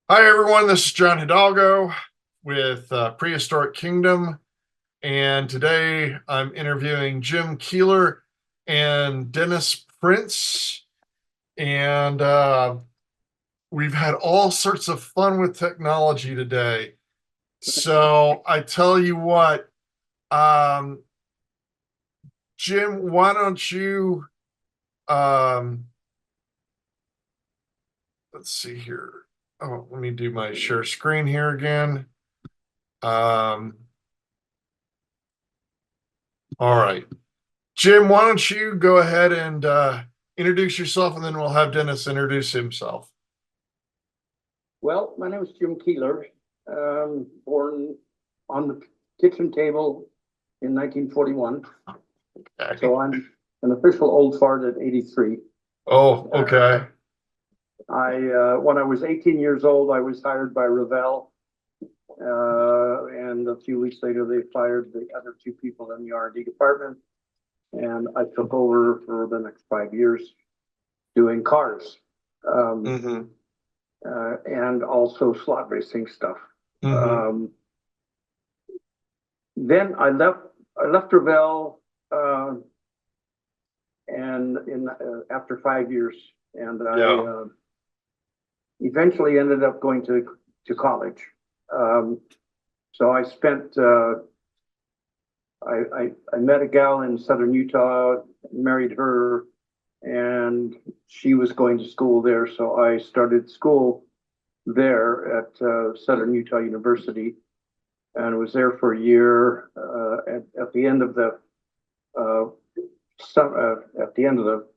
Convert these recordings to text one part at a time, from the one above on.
Hi, everyone. This is John Hidalgo with Prehistoric Kingdom. And today I'm interviewing Jim Keeler and Dennis Prince. And we've had all sorts of fun with technology today. So I tell you what, um, Jim, why don't you, um, let's see here. Oh, let me do my share screen here again. Um, all right. Jim, why don't you go ahead and introduce yourself, and then we'll have Dennis introduce himself. Well, my name is Jim Keeler, born on the kitchen table in 1941. Okay. So I'm an official old fart at 83. Oh, okay. When I was 18 years old, I was hired by Revell. And a few weeks later, they fired the other two people in the R&D department. And I took over for the next 5 years doing cars. Mm-hmm. And also slot racing stuff. Mm-hmm. Then I left Revell, and after 5 years, and Yeah. I eventually ended up going to college. So I spent I met a gal in southern Utah, married her, and she was going to school there. So I started school there at Southern Utah University, and was there for a year. At the end of the at the end of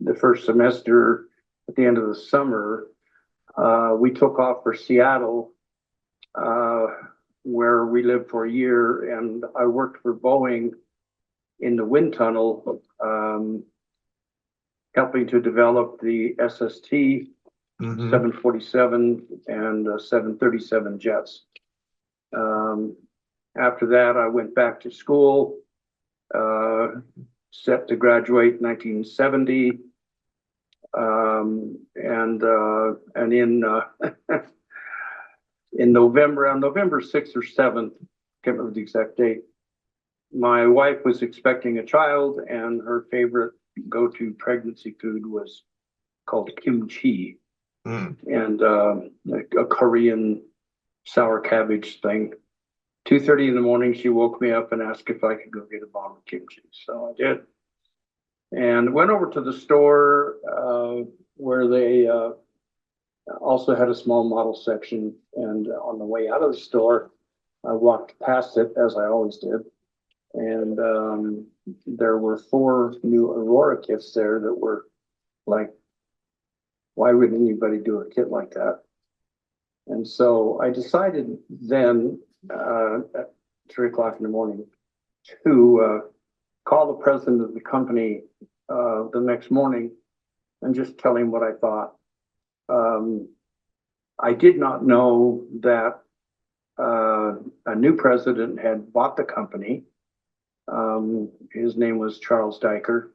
the first semester, at the end of the summer, we took off for Seattle, uh, where we lived for a year, and I worked for Boeing in the wind tunnel, helping to develop the SST Mm-hmm. 747 and 737 jets. After that, I went back to school, set to graduate in 1970. And in November, on November 6th or 7th, can't remember the exact date, my wife was expecting a child, and her favorite go-to pregnancy food was called kimchi, and a Korean sour cabbage thing. 2:30 in the morning, she woke me up and asked if I could go get a bottle of kimchi. So I did, and went over to the store, where they also had a small model section. And on the way out of the store, I walked past it, as I always did, and there were 4 new Aurora kits there that were like, why would anybody do a kit like that? And so I decided then, at 3 o'clock in the morning, to call the president of the company the next morning and just tell him what I thought. I did not know that a new president had bought the company. His name was Charles Diker,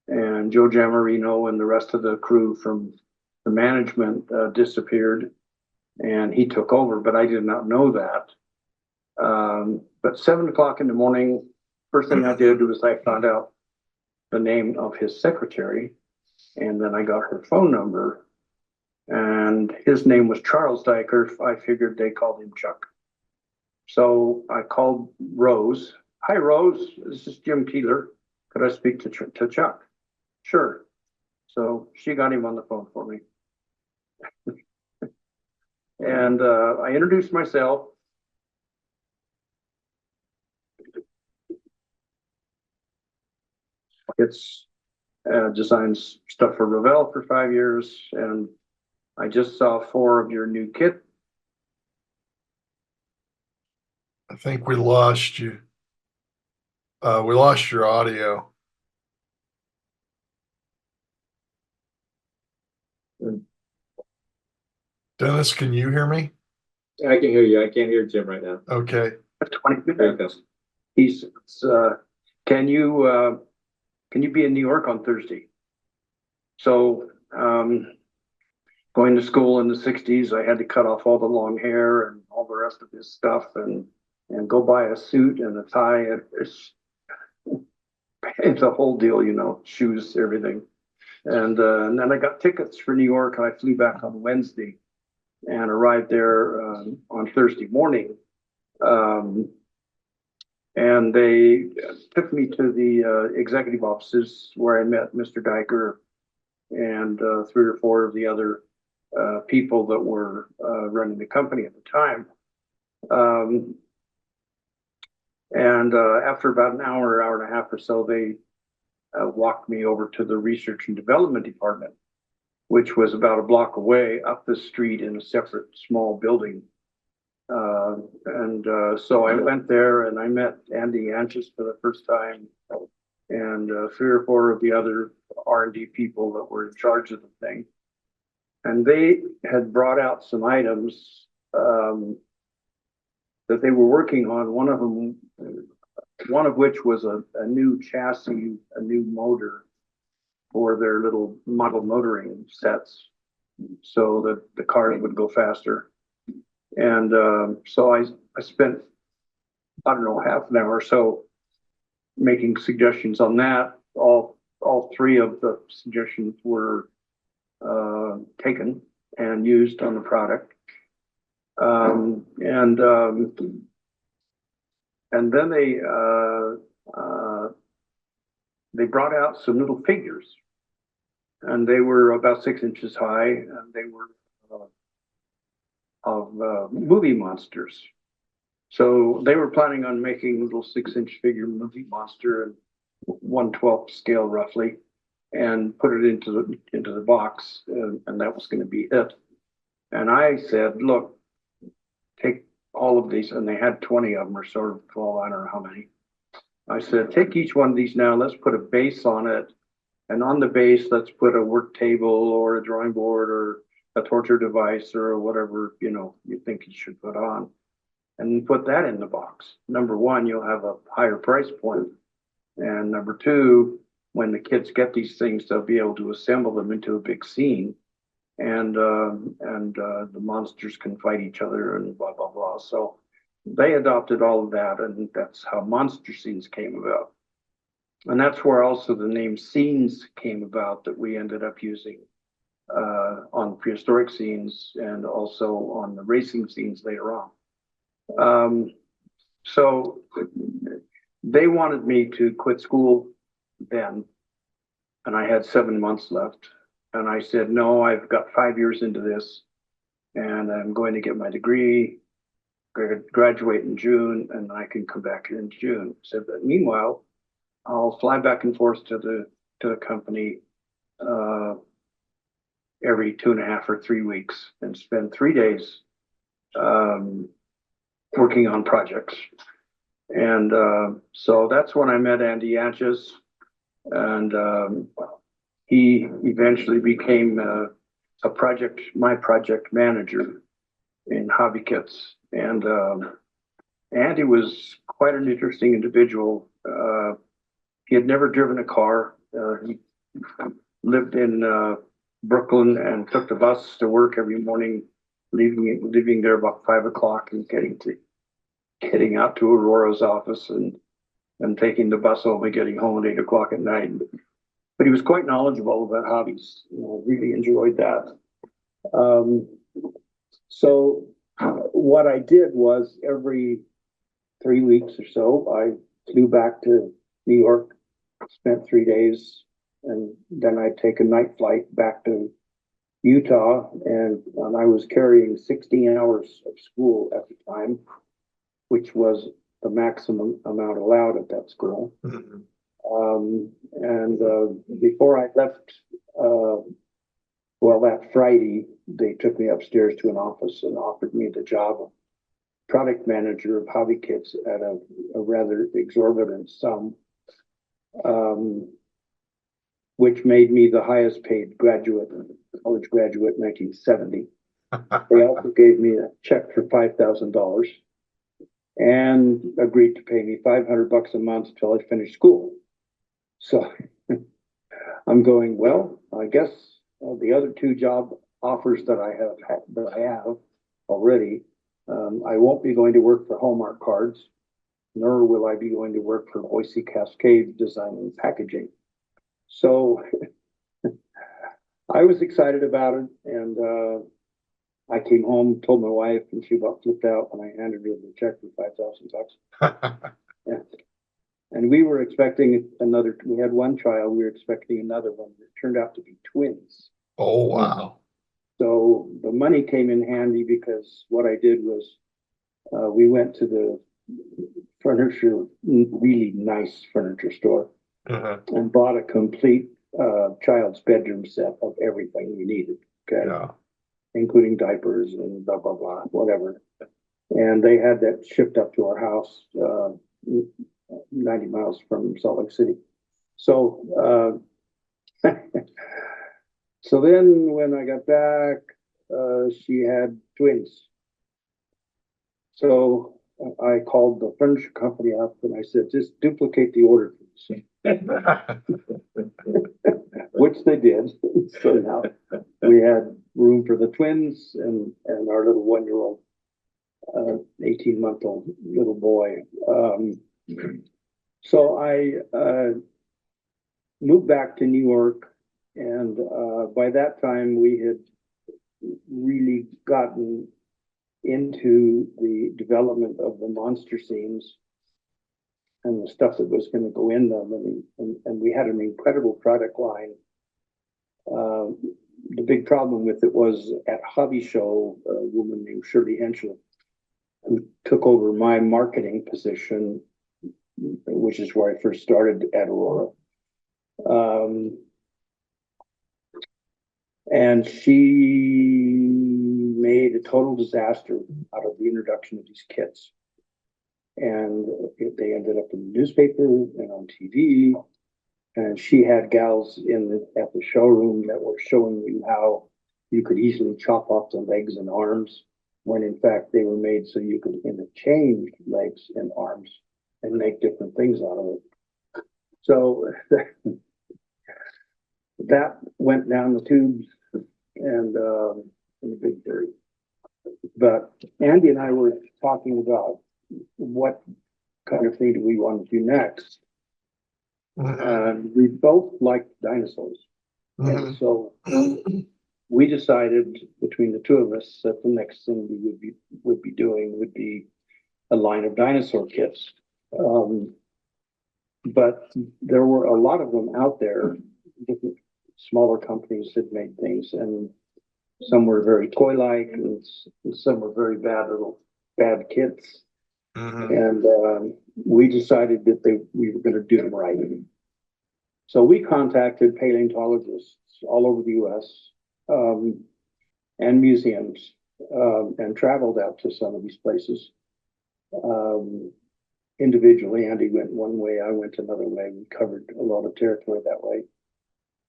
and Joe Jamarino and the rest of the crew from the management disappeared, and he took over, but I did not know that. But 7 o'clock in the morning, first thing I did was I found out the name of his secretary, and then I got her phone number, and his name was Charles Diker. I figured they called him Chuck. So I called Rose. Hi, Rose. This is Jim Keeler. Could I speak to Chuck? Sure. So she got him on the phone for me. And I introduced myself. It's designs stuff for Revell for 5 years, and I just saw 4 of your new kit. I think we lost you. We lost your audio. Dennis, can you hear me? I can hear you. I can't hear Jim right now. Okay. 20 There you minutes. go. He's can you be in New York on Thursday? So going to school in the 60s, I had to cut off all the long hair and all the rest of his stuff and go buy a suit and a tie. It's a whole deal, you know, shoes, everything. And then I got tickets for New York. I flew back on Wednesday and arrived there on Thursday morning. And they took me to the executive offices where I met Mr. Diker and 3 or 4 of the other people that were running the company at the time. And after about an hour, hour and a half or so, they walked me over to the research and development department, which was about a block away up the street in a separate small building. So I went there and I met Andy Anches for the first time, and 3 or 4 of the other R&D people that were in charge of the thing. And they had brought out some items that they were working on. One of which was a new chassis, a new motor for their little model motoring sets, so that the cars would go faster. And so I spent, I don't know, half an hour or so making suggestions on that. All 3 of the suggestions were taken and used on the product. And then they brought out some little figures, and they were about 6 inches high, and they were of movie monsters. So they were planning on making a little 6-inch figure movie monster and 1/12 scale roughly, and put it into the box, and that was going to be it. And I said, look, take all of these, and they had 20 of them or sort of 12, I don't know how many. I said, take each one of these now, let's put a base on it. And on the base, let's put a work table or a drawing board or a torture device or whatever, you know, you think you should put on. And put that in the box. Number one, you'll have a higher price point. And number two, when the kids get these things, they'll be able to assemble them into a big scene. And the monsters can fight each other and blah, blah, blah. So they adopted all of that, and that's how monster scenes came about. And that's where also the name scenes came about, that we ended up using on prehistoric scenes and also on the racing scenes later on. So they wanted me to quit school then, and I had 7 months left. And I said, no, I've got 5 years into this, and I'm going to get my degree, graduate in June, and I can come back in June. Said, but meanwhile, I'll fly back and forth to the company every 2.5 or 3 weeks and spend 3 days working on projects. And so that's when I met Andy Anches, and he eventually became my project manager in Hobby Kits. And Andy was quite an interesting individual. He had never driven a car. He lived in Brooklyn and took the bus to work every morning, leaving there about 5 o'clock and getting out to Aurora's office and taking the bus home and getting home at 8 o'clock at night. But he was quite knowledgeable about hobbies. You know, really enjoyed that. So what I did was every 3 weeks or so, I flew back to New York, spent 3 days, and then I'd take a night flight back to Utah, and I was carrying 16 hours of school at the time, which was the maximum amount allowed at that school. Mm-hmm. Before I left, that Friday, they took me upstairs to an office and offered me the job of product manager of Hobby Kits at a rather exorbitant sum, which made me the highest paid college graduate in 1970. They also gave me a check for $5,000 and agreed to pay me $500 a month till I finished school. So I'm going, well, I guess the other 2 job offers that I have already. I won't be going to work for Hallmark Cards, nor will I be going to work for Boise Cascade Design and Packaging. So I was excited about it, and I came home, told my wife, and she about flipped out when I handed her the check for $5,000. And we were expecting another. We had one child. We were expecting another one. It turned out to be twins. Oh, wow. So the money came in handy because what I did was we went to the furniture, really nice furniture store, and bought a complete child's bedroom set of everything we needed. Okay. Yeah. Including diapers and blah, blah, blah, whatever. And they had that shipped up to our house, 90 miles from Salt Lake City. So, so then when I got back, she had twins. So I called the furniture company up and I said, just duplicate the order, please. Which they did. So now we had room for the twins and our little 1-year-old, 18-month-old little boy. So I moved back to New York, and by that time we had really gotten into the development of the monster scenes and the stuff that was going to go in them, and we had an incredible product line. The big problem with it was at Hobby Show, a woman named Shirley Henschel, who took over my marketing position, which is where I first started at Aurora. And she made a total disaster out of the introduction of these kits. And they ended up in the newspaper and on TV. And she had gals at the showroom that were showing you how you could easily chop off the legs and arms, when in fact they were made so you could interchange legs and arms and make different things out of it. So that went down the tubes and in a big hurry. But Andy and I were talking about what kind of thing do we want to do next. We both liked dinosaurs. And so we decided between the two of us that the next thing we would be doing would be a line of dinosaur kits. But there were a lot of them out there. Different smaller companies that made things, and some were very toy-like, and some were very bad kits. And we decided that we were going to do them right. So we contacted paleontologists all over the U.S. And museums, and traveled out to some of these places. Individually, Andy went one way, I went another way. We covered a lot of territory that way.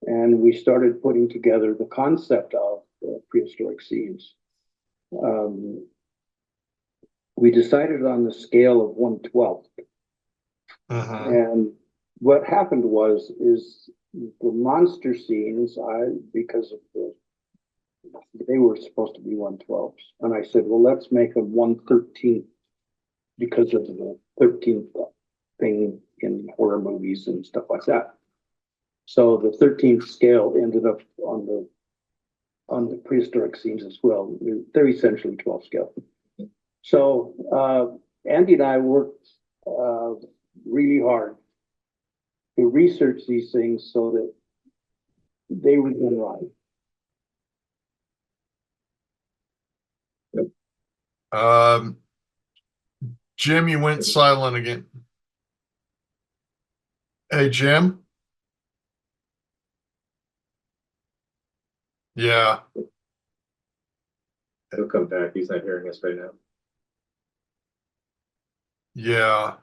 And we started putting together the concept of prehistoric scenes. We decided on the scale of 1/12. And what happened is the monster scenes, because of they were supposed to be 1/12s. And I said, well, let's make them 1/13 because of the 13th thing in horror movies and stuff like that. So the 13th scale ended up on the prehistoric scenes as well. They're essentially 12 scale. So Andy and I worked really hard to research these things so that they were done right. Jim, you went silent again. Hey, Jim. Yeah. He'll come back. He's not hearing us right now. Yeah.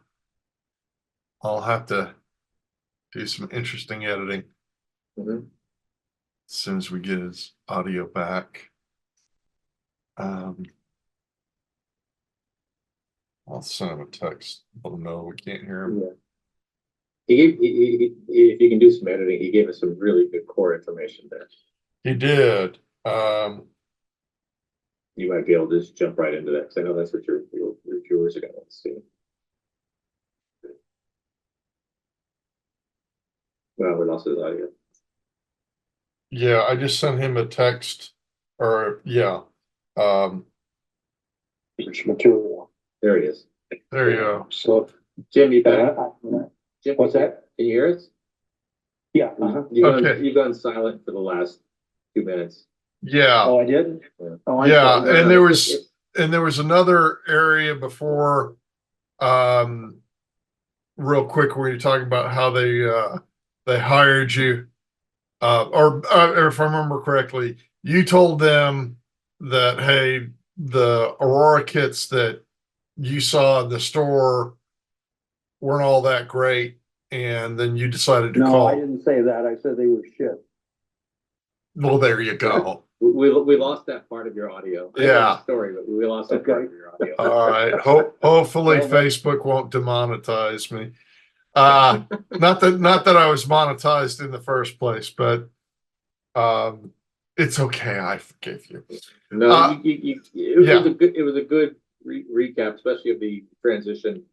I'll have to do some interesting editing as soon as we get his audio back. I'll send him a text. Let him know we can't hear him. Yeah. If you can do some editing, he gave us some really good core information there. He did. You might be able to just jump right into that, because I know that's what your viewers are gonna want to see. Well, we lost his audio. Yeah, I just sent him a text or yeah. There's material. There he is. There you go. So, Jim, you back? Jim, what's that? Can you hear us? Yeah. Okay. You've gone silent for the last 2 minutes. Yeah. Oh, I did? Yeah. Oh, I'm Yeah, sorry. and there was another area before, real quick, where you're talking about how they hired you, or if I remember correctly, you told them that, hey, the Aurora kits that you saw in the store weren't all that great, and then you decided to No, call. I didn't say that. I said they were shit. Well, there you go. We lost that part of your audio. I know Yeah. the story, but we lost that part of your audio. All right. Hopefully Well, Facebook won't demonetize me. Not that I was monetized in the first place, but it's okay. I forgive you. No, yeah. it was a good recap, especially of the transition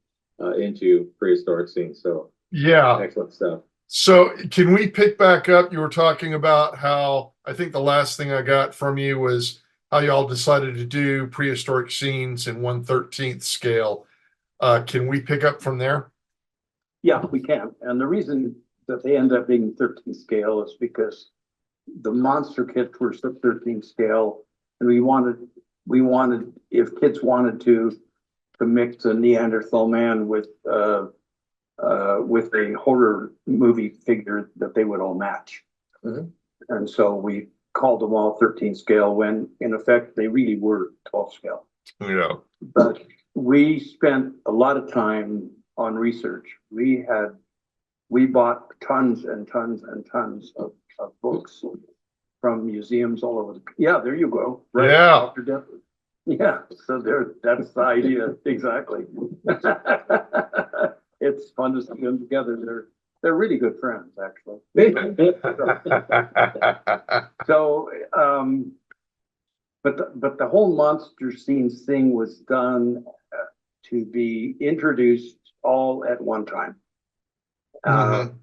into prehistoric scenes. So Yeah. excellent stuff. So can we pick back up? You were talking about how, I think the last thing I got from you was how y'all decided to do prehistoric scenes in 1/13 scale. Can we pick up from there? Yeah, we can. And the reason that they end up being 13 scale is because the monster kits were 13 scale, and we wanted, if kids wanted to mix a Neanderthal man with a horror movie figure, that they would all match. Mhm. And so we called them all 13 scale, when in effect they really were 12 scale. Yeah. But we spent a lot of time on research. We bought tons and tons and tons of books from museums all over. Yeah, there you go. Right, Yeah. Dr. Deppard. Yeah, so that's the idea. Exactly. It's fun to see them together. They're really good friends, actually. So, but the whole monster scenes thing was done to be introduced all at one time. Mhm.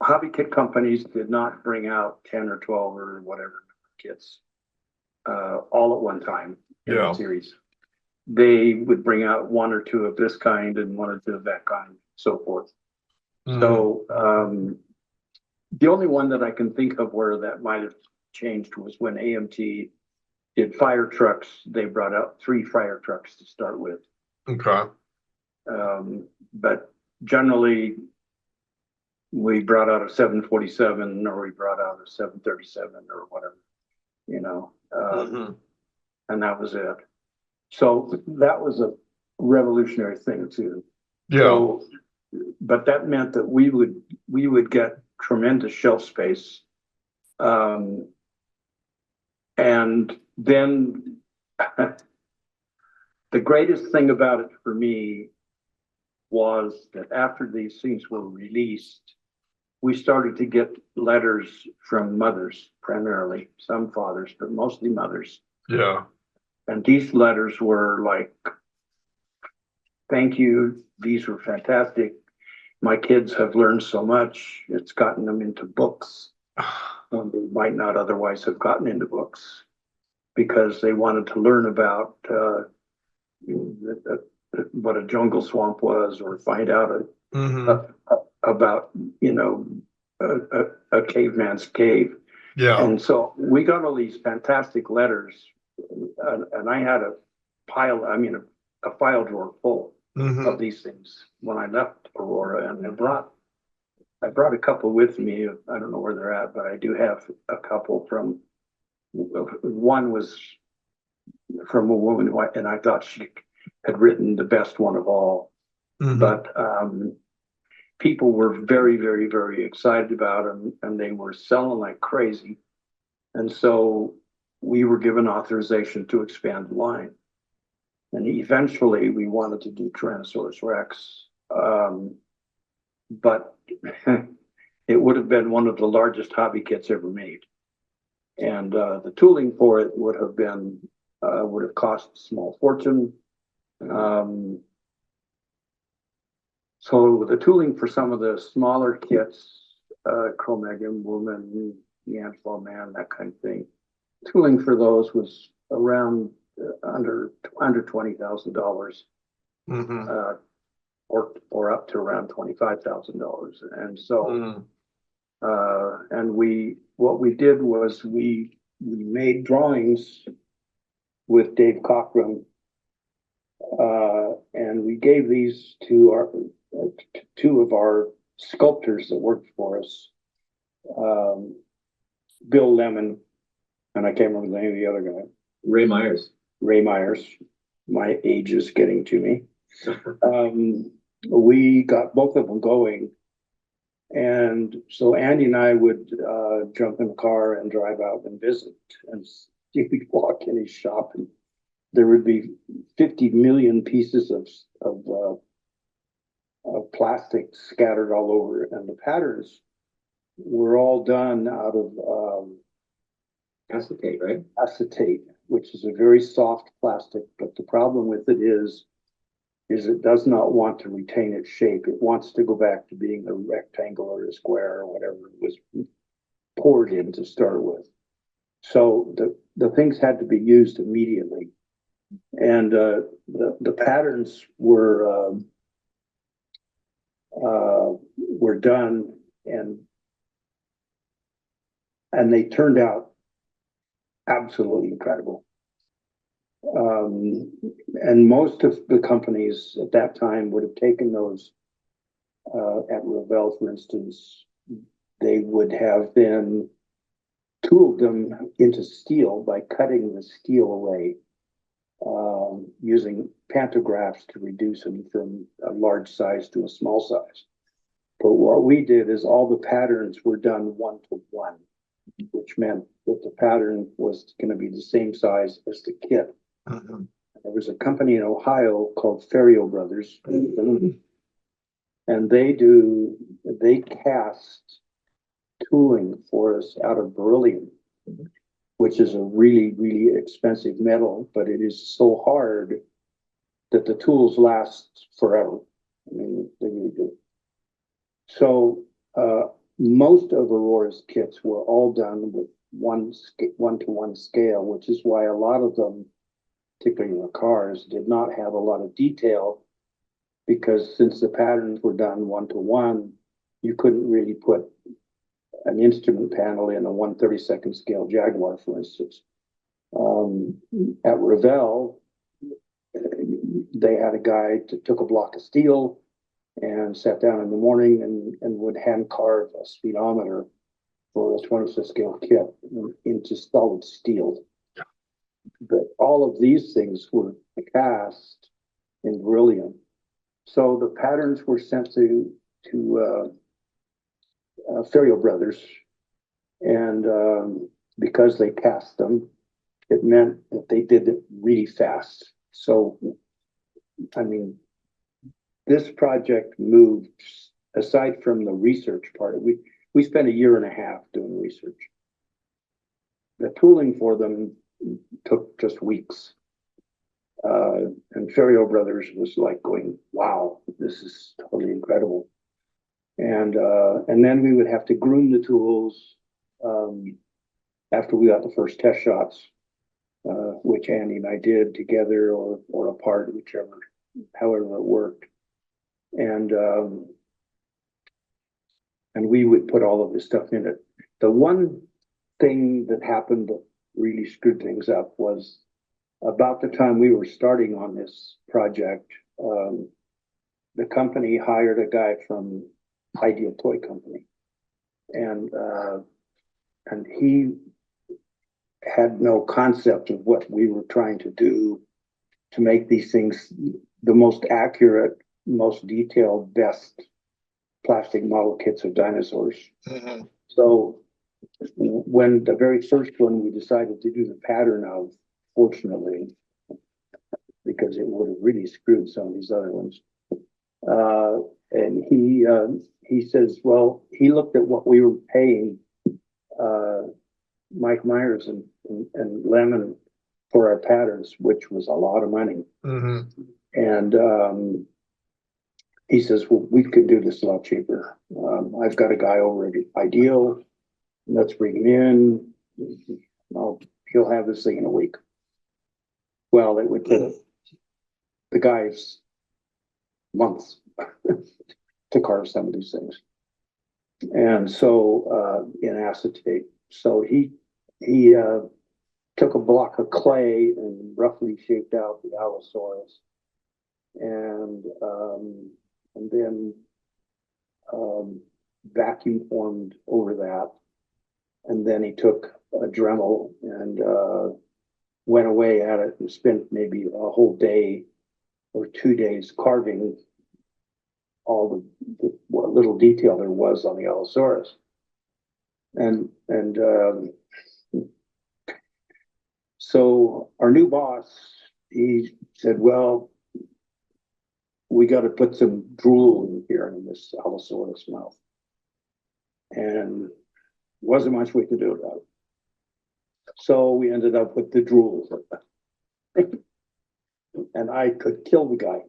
Hobby kit companies did not bring out 10 or 12 or whatever kits all at one time in Yeah. the series. They would bring out one or two of this kind and one or two of that kind, so forth. Mhm. So the only one that I can think of where that might have changed was when AMT did fire trucks. They brought out 3 fire trucks to start with. Okay. But generally, we brought out a 747 or we brought out a 737 or whatever, Mhm. and that was it. So that was a revolutionary thing too. Yeah. So, but that meant that we would get tremendous shelf space. And then the greatest thing about it for me was that after these things were released, we started to get letters from mothers, primarily, some fathers, but mostly mothers. Yeah. And these letters were like, thank you, these were fantastic. My kids have learned so much. It's gotten them into books when they might not otherwise have gotten into books, because they wanted to learn about what a jungle swamp was, or find out Mhm. about, a caveman's cave. Yeah. And so we got all these fantastic letters, and I had a file drawer full Mhm. of these things when I left Aurora, and I brought a couple with me. I don't know where they're at, but I do have a couple from. One was from a woman and I thought she had written the best one of all. Mhm. But people were very, very, very excited about them, and they were selling like crazy. And so we were given authorization to expand the line. And eventually we wanted to do Tyrannosaurus Rex. But it would have been one of the largest hobby kits ever made. And the tooling for it would have cost a small fortune. So the tooling for some of the smaller kits, Cro-Magnon, Woman, Neanderthal Man, that kind of thing, tooling for those was around under $20,000, Mhm. or up to around $25,000. And so, Mm. and what we did was we made drawings with Dave Cockrum, and we gave these to two of our sculptors that worked for us, Bill Lemon, and I can't remember the name of the other guy, Ray Myers. Ray Myers. My age is getting to me. We got both of them going. And so Andy and I would jump in the car and drive out and visit. And we'd walk in his shop, and there would be 50 million pieces of plastic scattered all over. And the patterns were all done out of Acetate, right? acetate, which is a very soft plastic. But the problem with it is it does not want to retain its shape. It wants to go back to being a rectangle or a square or whatever it was poured in to start with. So the things had to be used immediately. And the patterns were done, and they turned out absolutely incredible. And most of the companies at that time would have taken those, at Revell, for instance, they would have then tooled them into steel by cutting the steel away, using pantographs to reduce them from a large size to a small size. But what we did is all the patterns were done 1-to-1, which meant that the pattern was going to be the same size as the kit. Mhm. There was a company in Ohio called Ferio Brothers, and they cast tooling for us out of beryllium, which is a really, really expensive metal, but it is so hard that the tools last forever. I mean, they really do. So most of Aurora's kits were all done with 1-to-1 scale, which is why a lot of them, particularly in the cars, did not have a lot of detail, because since the patterns were done 1-to-1, you couldn't really put an instrument panel in a 1/32 scale Jaguar, for instance. At Revell, they had a guy that took a block of steel and sat down in the morning and would hand carve a speedometer for a 26 scale kit into solid steel. But all of these things were cast in beryllium. So the patterns were sent to Ferio Brothers, and because they cast them, it meant that they did it really fast. So, I mean, this project moved, aside from the research part, we spent 1.5 years doing research. The tooling for them took just weeks. And Ferio Brothers was like going, wow, this is totally incredible. And then we would have to groom the tools after we got the first test shots, which Andy and I did together or apart, however it worked. And we would put all of this stuff in it. The one thing that happened that really screwed things up was about the time we were starting on this project, the company hired a guy from Ideal Toy Company, and he had no concept of what we were trying to do to make these things the most accurate, most detailed, best plastic model kits of dinosaurs. Mhm. So when the very first one we decided to do the pattern of, fortunately, because it would have really screwed some of these other ones. And he says, well, he looked at what we were paying Mike Myers and Lemon for our patterns, which was a lot of money. Mm-hmm. And he says, well, we could do this a lot cheaper. I've got a guy over at Ideal. Let's bring him in. He'll have this thing in a week. Well, it would take the guys months to carve some of these things. And so in acetate. So he took a block of clay and roughly shaped out the Allosaurus. And then vacuum formed over that. And then he took a Dremel and went away at it and spent maybe a whole day or 2 days carving all the what little detail there was on the Allosaurus. And so our new boss, he said, well, we got to put some drool in here in this Allosaurus mouth. And wasn't much we could do about it. So we ended up with the drool. And I could kill the guy.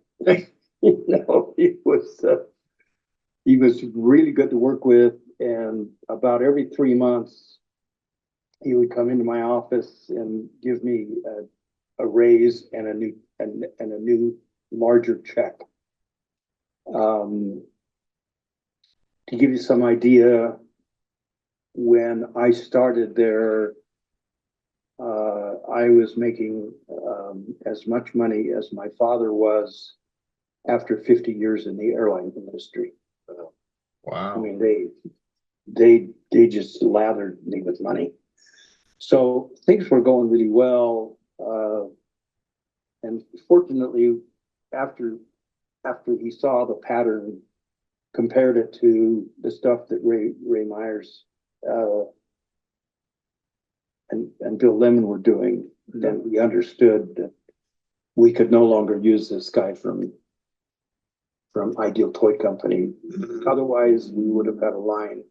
You know, he was really good to work with. And about every 3 months, he would come into my office and give me a raise and a new larger check. To give you some idea, when I started there, I was making as much money as my father was after 50 years in the airline industry. Wow. I mean, they just lathered me with money. So things were going really well. And fortunately, after he saw the pattern, compared it to the stuff that Ray Myers and Bill Lemon were doing, then we understood that we could no longer use this guy from Ideal Toy Company. Otherwise, we would have had a line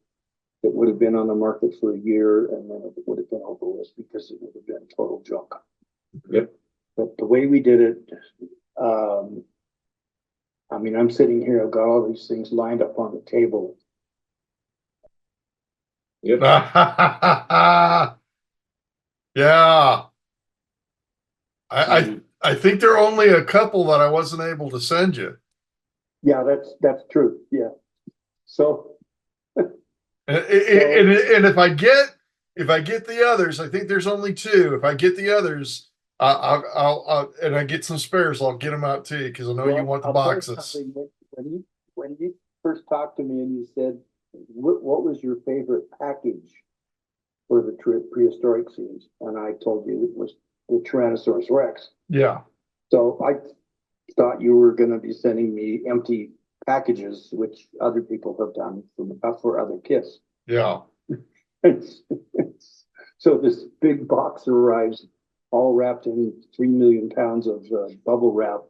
that would have been on the market for a year, and then it would have been over with because it would have been total junk. Yep. But the way we did it, I mean, I'm sitting here, I've got all these things lined up on the table. Yep. Yeah. I think there are only a couple that I wasn't able to send you. Yeah, that's true. Yeah. So And if I get the others, I think there's only two. If I get the others, I'll and I get some spares, I'll get them out to you because I know you want the I'll tell you boxes. something. When you first talked to me and you said, what was your favorite package for the prehistoric scenes? And I told you it was the Tyrannosaurus Rex. Yeah. So I thought you were going to be sending me empty packages, which other people have done for other kits. Yeah. So this big box arrives, all wrapped in 3 million pounds of bubble wrap.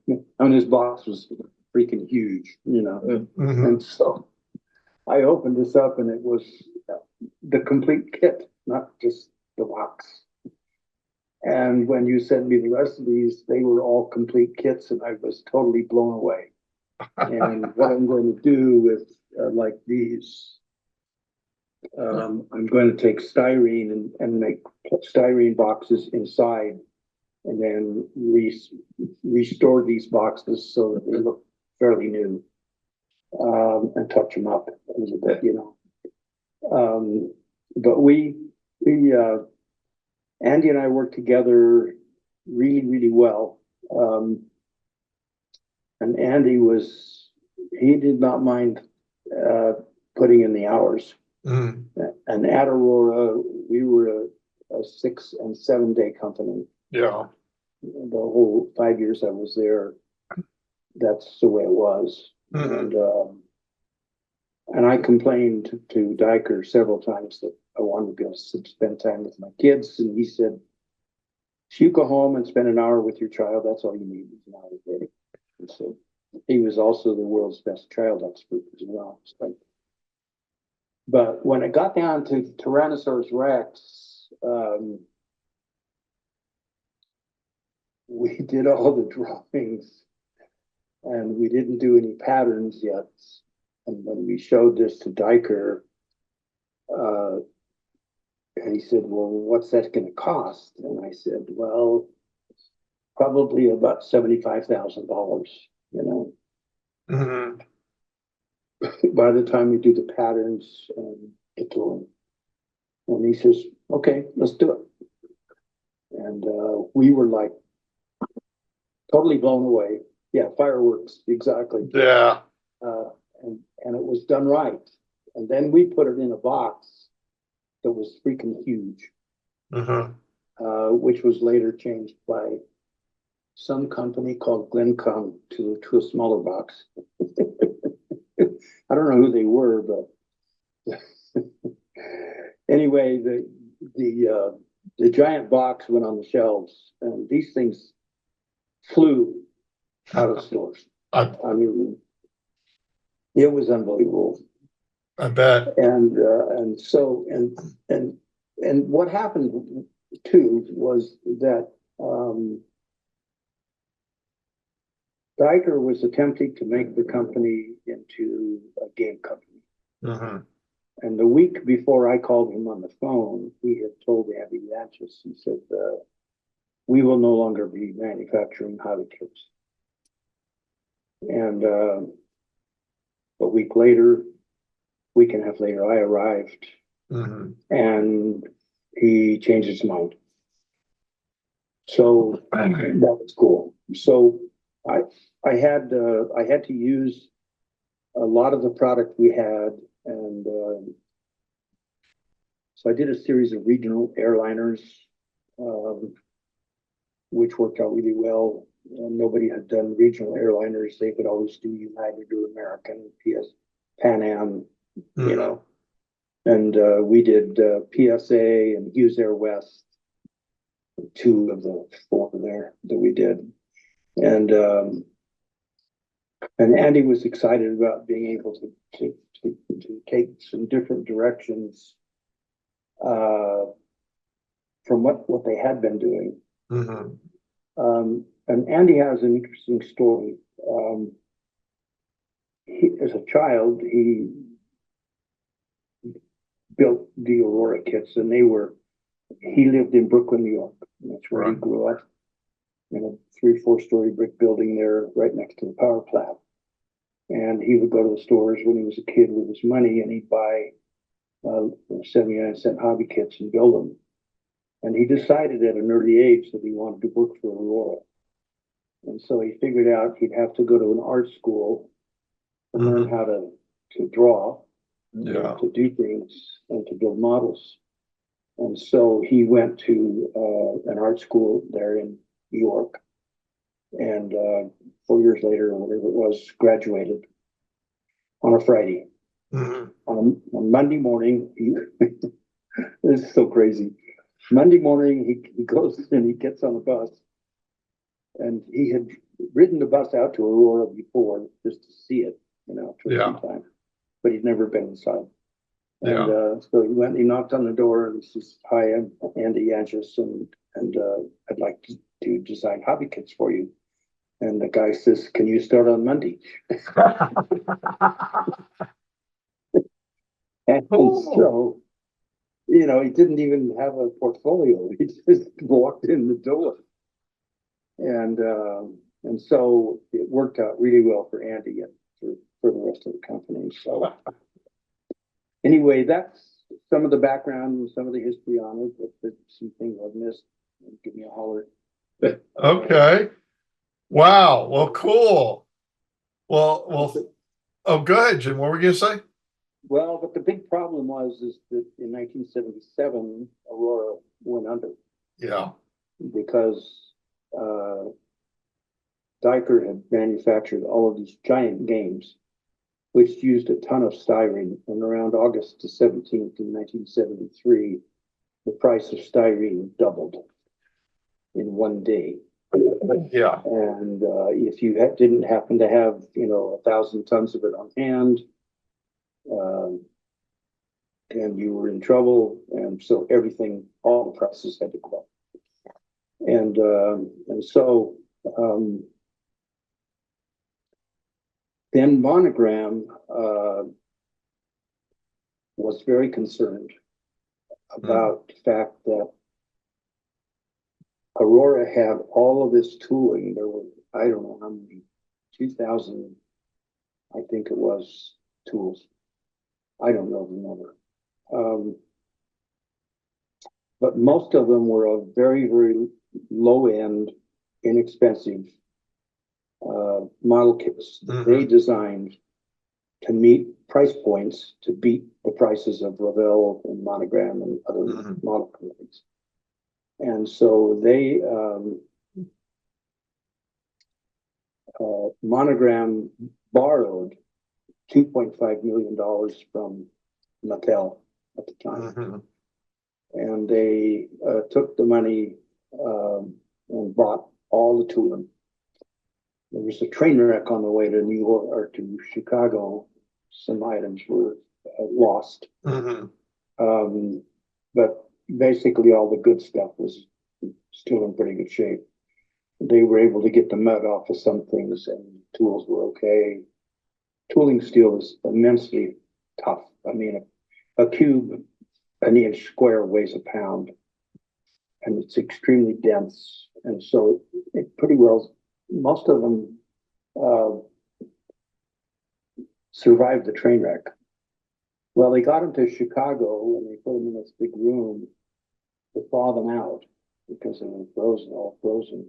And his box was freaking huge, you know. Mm-hmm. And so I opened this up and it was the complete kit, not just the box. And when you sent me the rest of these, they were all complete kits and I was totally blown away. And what I'm going to do with like these, I'm going to take styrene and make styrene boxes inside and then restore these boxes so that they look fairly new, and touch them up a little bit, you know. But we Andy and I worked together really, really well. And Andy he did not mind putting in the hours. Mm-hmm. And at Aurora, we were a 6 and 7 day company. Yeah. The whole 5 years I was there, that's the way it was. Mm-hmm. And I complained to Diker several times that I wanted to go spend time with my kids. And he said, if you go home and spend an hour with your child, that's all you need is an hour a day. And so he was also the world's best child expert as well. So, But when it got down to Tyrannosaurus Rex, we did all the drawings and we didn't do any patterns yet. And when we showed this to Diker, and he said, well, what's that going to cost? And I said, well, probably about $75,000, you know. Mhm. By the time we do the patterns and get to him. And he says, okay, let's do it. And we were like totally blown away. Yeah, fireworks, exactly. Yeah. And it was done right. And then we put it in a box that was freaking huge, Mhm. which was later changed by some company called Glencom to a smaller box. I don't know who they were, but anyway, the giant box went on the shelves, and these things flew out of stores. I I mean, it was unbelievable. bet. And so what happened too was that Diker was attempting to make the company into a game company. Mhm. And the week before I called him on the phone, he had told Andy Lanchis, he said, we will no longer be manufacturing hobby kits. And a week and a half later, I arrived, Mhm. and he changed his mind. So that was cool. So I had to use a lot of the product we had, and so I did a series of regional airliners, which worked out really well. Nobody had done regional airliners. They could always do United or American, Pan Am, you know. And we did PSA and Hughes Air West, two of the four there that we did. And Andy was excited about being able to take some different directions from what they had been doing. Mhm. And Andy has an interesting story. As a child, he built the Aurora kits, and he lived in Brooklyn, New York. That's where he Right. grew up, in a 3-4 story brick building there right next to the power plant. And he would go to the stores when he was a kid with his money, and he'd buy 79-cent hobby kits and build them. And he decided at an early age that he wanted to work for Aurora. And so he figured out he'd have to go to an art school to learn how to draw, Yeah. to do things, and to build models. And so he went to an art school there in New York, and 4 years later, or whatever it was, graduated on a Friday. Mhm. On Monday morning, this is so crazy. Monday morning, he goes and he gets on a bus, and he had ridden the bus out to Aurora before just to see it, you know, for Yeah. some time, but he'd never been inside. And Yeah. so he went, he knocked on the door, and he says, hi, I'm Andy Yanchis, and I'd like to design hobby kits for you. And the guy says, can you start on Monday? And so, you know, he didn't even have a portfolio. He just walked in the door. And so it worked out really well for Andy and for the rest of the company. So anyway, that's some of the background and some of the history on it. If there's some things I've missed, give me a holler. Okay. Wow. Well, cool. Well. Oh, go ahead, Jim. What were you gonna say? Well, but the big problem is that in 1977, Aurora went under Yeah. because Diker had manufactured all of these giant games, which used a ton of styrene. And around August the 17th in 1973, the price of styrene doubled in one day. Yeah. And if you didn't happen to have, 1,000 tons of it on hand, and you were in trouble, and so everything, all the prices had to go up. And so then Monogram was very concerned about the fact that Aurora had all of this tooling. There were, I don't know how many, 2,000, I think it was, tools. I don't know the number. But most of them were of very, very low end, inexpensive model kits that they designed to meet price points to beat the prices of Revell and Monogram and other model companies. And so they Monogram borrowed $2.5 million from Mattel at the time. And they took the money and bought all the tooling. There was a train wreck on the way to New York or to Chicago. Some items were lost. But basically all the good stuff was still in pretty good shape. They were able to get the mud off of some things, and tools were okay. Tooling steel is immensely tough. I mean, a cube, an inch square weighs a pound, and it's extremely dense. And so it pretty well, most of them survived the train wreck. Well, they got them to Chicago and they put them in this big room to thaw them out because they were frozen, all frozen.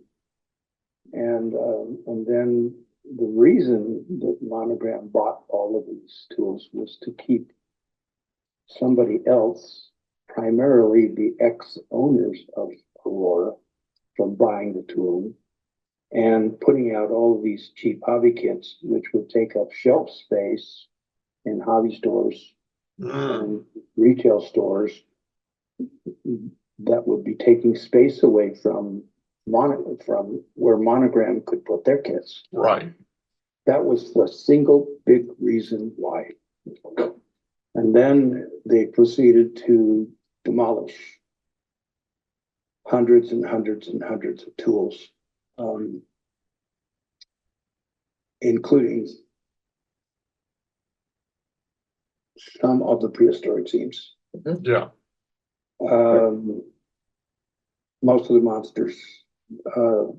And then the reason that Monogram bought all of these tools was to keep somebody else, primarily the ex-owners of Aurora, from buying the tooling and putting out all of these cheap hobby kits, which would take up shelf space in hobby stores and retail stores that would be taking space away from where Monogram could put their kits. Right. That was the single big reason why. And then they proceeded to demolish hundreds and hundreds and hundreds of tools, including some of the prehistoric scenes. Yeah. Most of the monsters, all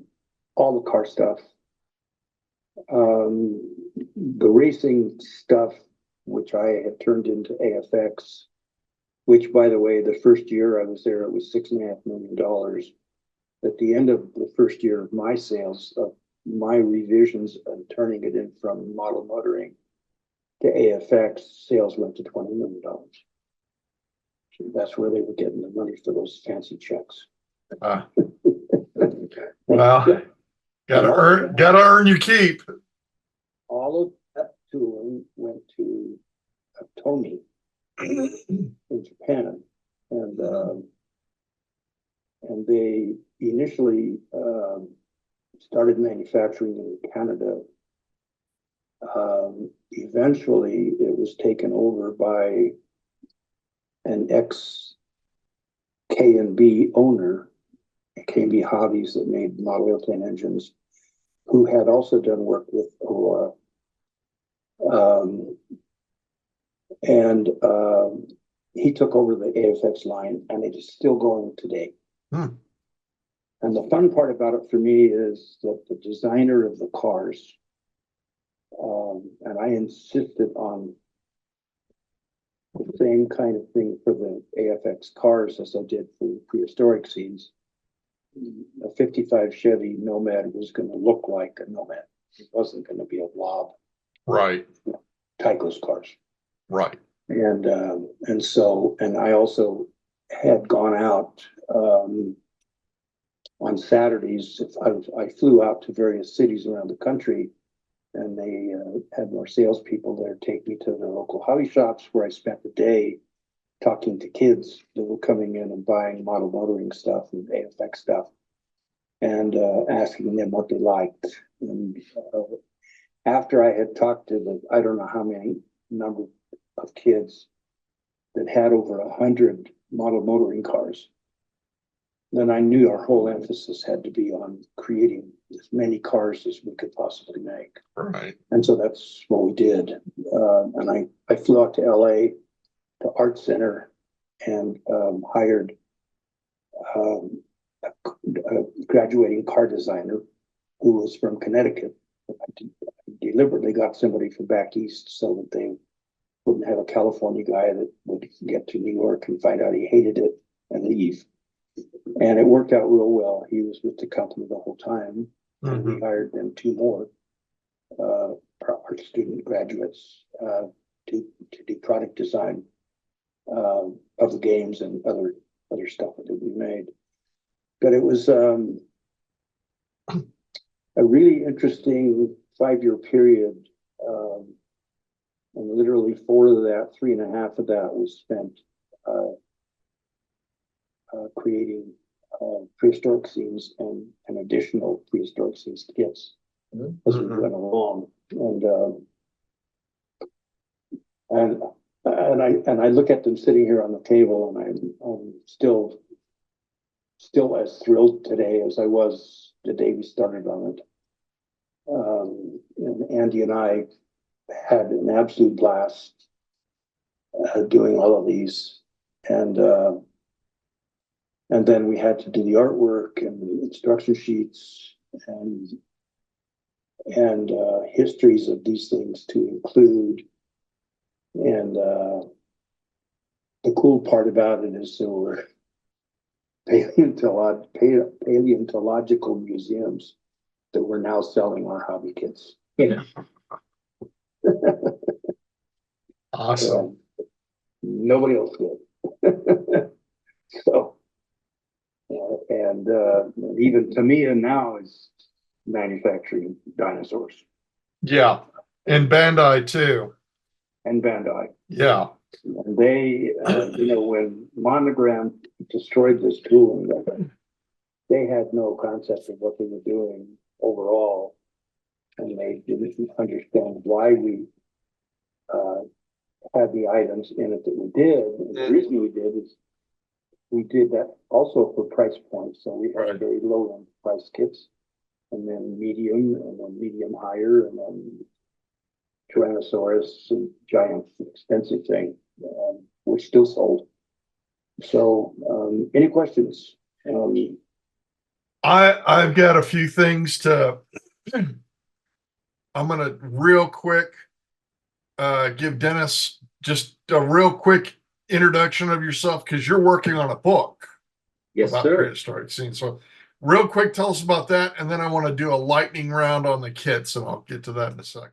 the car stuff, the racing stuff, which I had turned into AFX, which, by the way, the first year I was there, it was $6.5 million. At the end of the first year of my sales, of my revisions and turning it in from model motoring to AFX, sales went to $20 million. So that's where they were getting the money for those fancy checks. Well, gotta earn your keep. All of that tooling went to Tomy in Japan, and they initially started manufacturing in Canada. Eventually, it was taken over by an ex K&B owner, K&B Hobbies, that made model airplane engines, who had also done work with Aurora. He took over the AFX line, and it is still going today. And the fun part about it for me is that the designer of the cars, and I insisted on the same kind of thing for the AFX cars as I did for the prehistoric scenes. A 55 Chevy Nomad was going to look like a Nomad. It wasn't going to be a blob. Right. Tycho's cars. Right. And I also had gone out on Saturdays. I flew out to various cities around the country, and they had more salespeople there take me to their local hobby shops, where I spent the day talking to kids that were coming in and buying model motoring stuff and AFX stuff, and asking them what they liked. And after I had talked to I don't know how many number of kids, that had over 100 model motoring cars, then I knew our whole emphasis had to be on creating as many cars as we could possibly make. Right. And so that's what we did. And I flew out to LA, to Art Center, and hired a graduating car designer who was from Connecticut. I deliberately got somebody from back east so that they wouldn't have a California guy that would get to New York and find out he hated it and leave. And it worked out real well. He was with the company the whole time, and we hired then 2 more art student graduates to do product design of the games and other stuff that we made. But it was a really interesting 5-year period. And literally 4 of that, 3.5 of that was spent creating prehistoric scenes and additional prehistoric scenes kits as we went along. And I look at them sitting here on the table, and I'm still as thrilled today as I was the day we started on it. And Andy and I had an absolute blast doing all of these, and then we had to do the artwork and the instruction sheets and histories of these things to include. And the cool part about it is there were paleontological museums that were now selling our hobby kits. Yeah. Awesome. Nobody else did. So, and even Tamiya now is manufacturing dinosaurs. Yeah. And Bandai too. And Bandai. Yeah. And they, when Monogram destroyed this tooling, they had no concept of what they were doing overall. And they didn't understand why we had the items in it that we did. And the reason we did is we did that also for price points. So we had very low end price kits, and then medium higher, and then Tyrannosaurus and giant expensive thing, which still sold. So any questions? I've got a few things to I'm gonna real quick give Dennis just a real quick introduction of yourself, because you're working on a book Yes, about sir. prehistoric scenes. So real quick, tell us about that, and then I want to do a lightning round on the kits, and I'll get to that in a second.